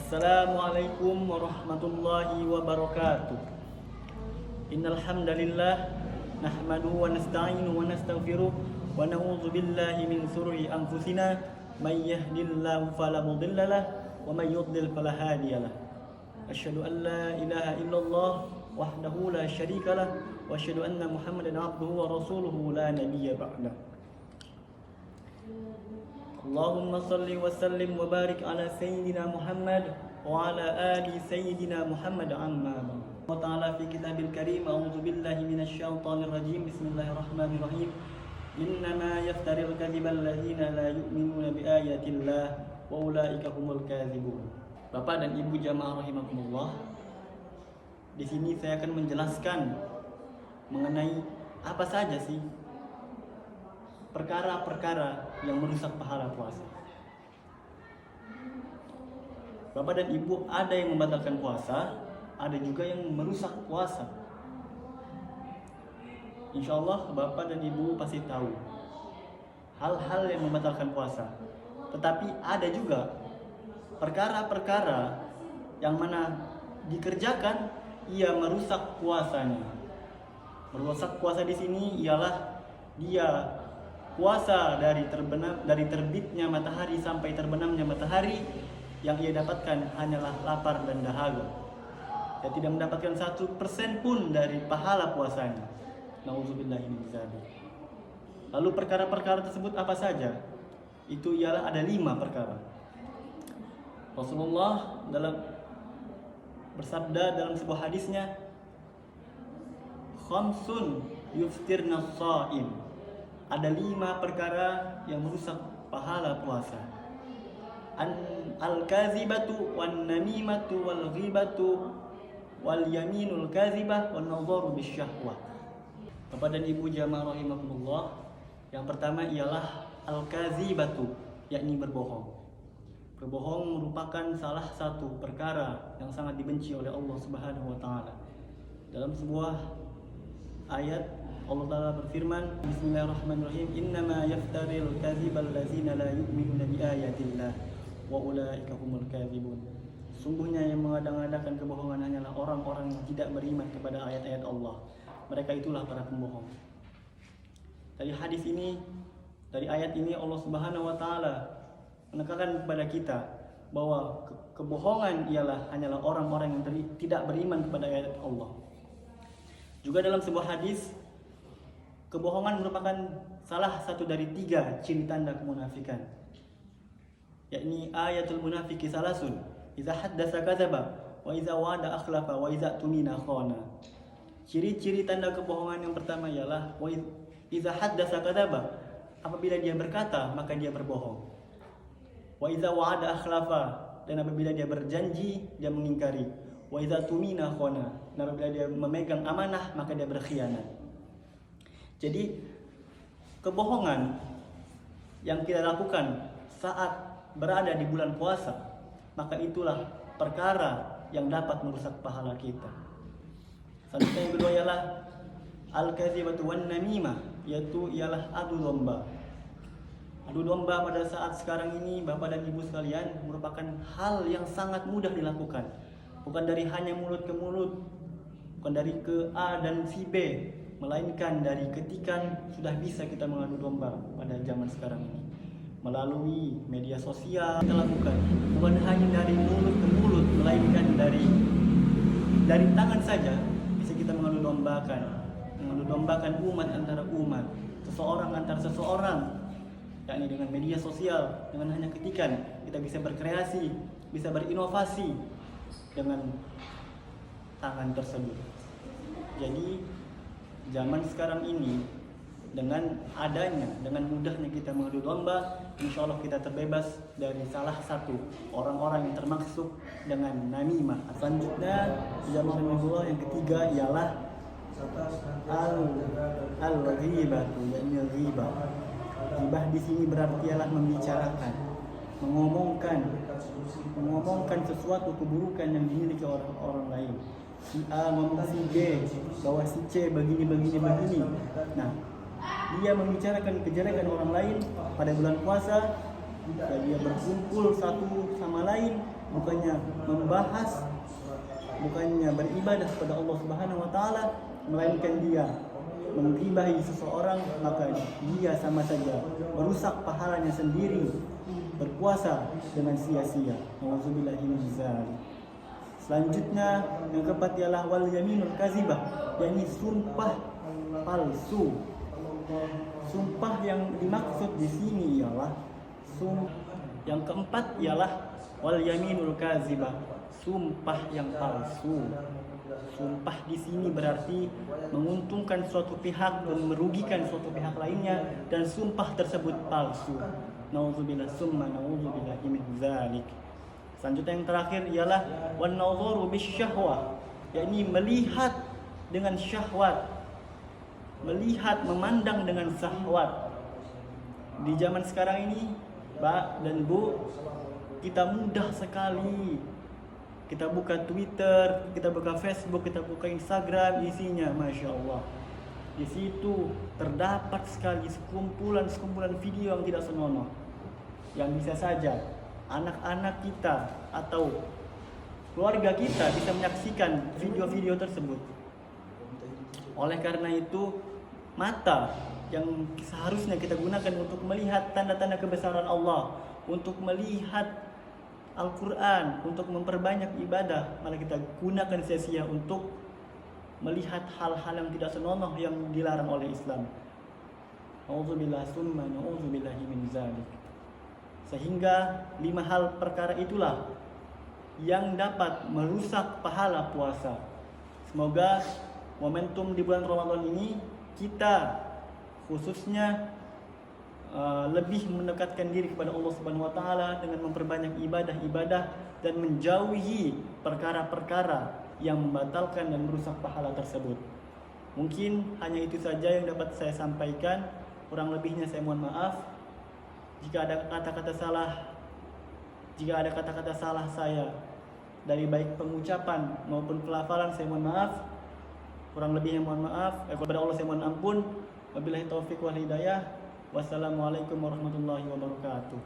Assalamualaikum warahmatullahi wabarakatuh. Innal hamdalillah nahmaduhu wa nasta'inuhu wa nastaghfiruh wa na'udzu billahi min shururi anfusina may yahdihillahu fala mudilla lahu wa may yudlil fala hadiya lahu. Asyhadu an la ilaha illallah wahdahu la syarika lahu wa asyhadu anna Muhammadan abduhu wa rasuluhu la nabiyya ba'dah. Allahumma salli wa sallim wa barik ala sayyidina Muhammad wa ala ali sayyidina Muhammad amma ba'd. Allah Ta'ala fi kitabil karim, a'udzu billahi minasy syaithanir rajim. Bismillahirrahmanirrahim. Innama yaftaril kadhiba alladziina la yu'minuna bi ayatillah wa ulaika humul kadzibun. Bapak dan Ibu jamaah rahimakumullah. Di sini saya akan menjelaskan mengenai apa saja sih perkara-perkara yang merusak pahala puasa. Bapak dan Ibu, ada yang membatalkan puasa, ada juga yang merusak puasa. Insya Allah Bapak dan Ibu pasti tahu hal-hal yang membatalkan puasa. Tetapi ada juga perkara-perkara yang mana dikerjakan ia merusak puasanya. Merusak puasa di sini ialah dia puasa dari terbitnya matahari sampai terbenamnya matahari, yang ia dapatkan hanyalah lapar dan dahaga. Dia tidak mendapatkan 1% pun dari pahala puasanya. Nauzubillahi min dzalik. Lalu perkara-perkara tersebut apa saja? Itu ialah ada 5 perkara. Rasulullah bersabda dalam sebuah hadisnya, khamsun yuftirna shaim. Ada 5 perkara yang merusak pahala puasa. Al-kazibatu wan namimatu wal ghibatu wal yaminul kazibah wan nadharu bisyahwah. Bapak dan Ibu jamaah rahimakumullah, yang pertama ialah al-kazibatu, yakni berbohong. Berbohong merupakan salah satu perkara yang sangat dibenci oleh Allah Subhanahu wa taala. Dalam sebuah ayat Allah Ta'ala berfirman, Bismillahirrahmanirrahim, Innama yaftaril kazibal lazina la yu'minuna bi ayatillah wa ulaika humul kadzibun. Sungguhnya yang mengadang-adakan kebohongan hanyalah orang-orang yang tidak beriman kepada ayat-ayat Allah. Mereka itulah para pembohong. Dari hadis ini, dari ayat ini Allah Subhanahu wa taala menekankan kepada kita bahwa kebohongan hanyalah orang-orang yang tidak beriman kepada ayat Allah. Juga dalam sebuah hadis, kebohongan merupakan salah satu dari 3 ciri tanda kemunafikan, yakni ayatul munafiki salasun, iza haddasa kadzaba, wa iza wa'ada akhlafa, wa iza tumina khana. Ciri-ciri tanda kebohongan yang pertama ialah wa iza haddasa kadzaba, apabila dia berkata maka dia berbohong. Wa iza wa'ada akhlafa, dan apabila dia berjanji dia mengingkari. Wa iza tumina khana, dan apabila dia memegang amanah maka dia berkhianat. Jadi kebohongan yang kita lakukan saat berada di bulan puasa, maka itulah perkara yang dapat merusak pahala kita. Selanjutnya yang kedua ialah al-kadzibatu wan namimah, yaitu ialah adu domba. Adu domba pada saat sekarang ini Bapak dan Ibu sekalian merupakan hal yang sangat mudah dilakukan. Bukan dari hanya mulut ke mulut, bukan dari ke A dan si B, melainkan dari ketikan sudah bisa kita mengadu domba pada zaman sekarang ini. Melalui media sosial kita lakukan, bukan hanya dari mulut ke mulut, melainkan dari tangan saja bisa kita mengadu dombakan umat antara umat, seseorang antara seseorang, yakni dengan media sosial. Dengan hanya ketikan kita bisa berkreasi, bisa berinovasi dengan tangan tersebut. Jadi zaman sekarang ini dengan mudahnya kita mengadu domba, insya Allah kita terbebas dari salah satu orang-orang yang termaksud dengan namimah. Selanjutnya Allah yang ketiga ialah al-ghibah, yakni ghibah. Ghibah di sini berarti ialah membicarakan, mengomongkan sesuatu keburukan yang dimiliki orang lain. Si A ngomong si B bahwa si C begini. Nah, dia membicarakan kejelekan orang lain pada bulan puasa, dia berkumpul satu sama lain bukannya membahas, bukannya beribadah kepada Allah Subhanahu wa taala, melainkan dia menggibahi seseorang, maka dia sama saja merusak pahalanya sendiri, berpuasa dengan sia-sia. Nauzubillahi min dzalik. Selanjutnya yang keempat ialah wal yaminul kazibah, yakni sumpah palsu. Sumpah yang dimaksud di sini ialah yang keempat ialah wal yaminul kazibah, sumpah yang palsu. Sumpah di sini berarti menguntungkan suatu pihak dan merugikan suatu pihak lainnya, dan sumpah tersebut palsu. Nauzubillah summa nauzubillah min dzalik. Selanjutnya yang terakhir ialah wan nadharu bisyahwah, yakni melihat dengan syahwat, melihat memandang dengan syahwat. Di zaman sekarang ini, Pak dan Bu, kita mudah sekali. Kita buka Twitter, kita buka Facebook, kita buka Instagram, isinya Masya Allah. Di situ terdapat sekali sekumpulan video yang tidak senonoh, yang bisa saja anak-anak kita atau keluarga kita bisa menyaksikan video-video tersebut. Oleh karena itu, mata yang seharusnya kita gunakan untuk melihat tanda-tanda kebesaran Allah, untuk melihat Al-Quran, untuk memperbanyak ibadah, malah kita gunakan sia-sia untuk melihat hal-hal yang tidak senonoh yang dilarang oleh Islam. Nauzubillah summa nauzubillahi min dzalik. Sehingga 5 hal perkara itulah yang dapat merusak pahala puasa. Semoga momentum di bulan Ramadan ini kita khususnya lebih mendekatkan diri kepada Allah Subhanahu wa taala dengan memperbanyak ibadah-ibadah dan menjauhi perkara-perkara yang membatalkan dan merusak pahala tersebut. Mungkin hanya itu saja yang dapat saya sampaikan. Kurang lebihnya saya mohon maaf. Jika ada kata-kata salah saya dari baik pengucapan maupun pelafalan, saya mohon maaf. Kurang lebihnya mohon maaf. Kepada Allah saya mohon ampun. Wabillahi taufik wal hidayah. Wassalamualaikum warahmatullahi wabarakatuh.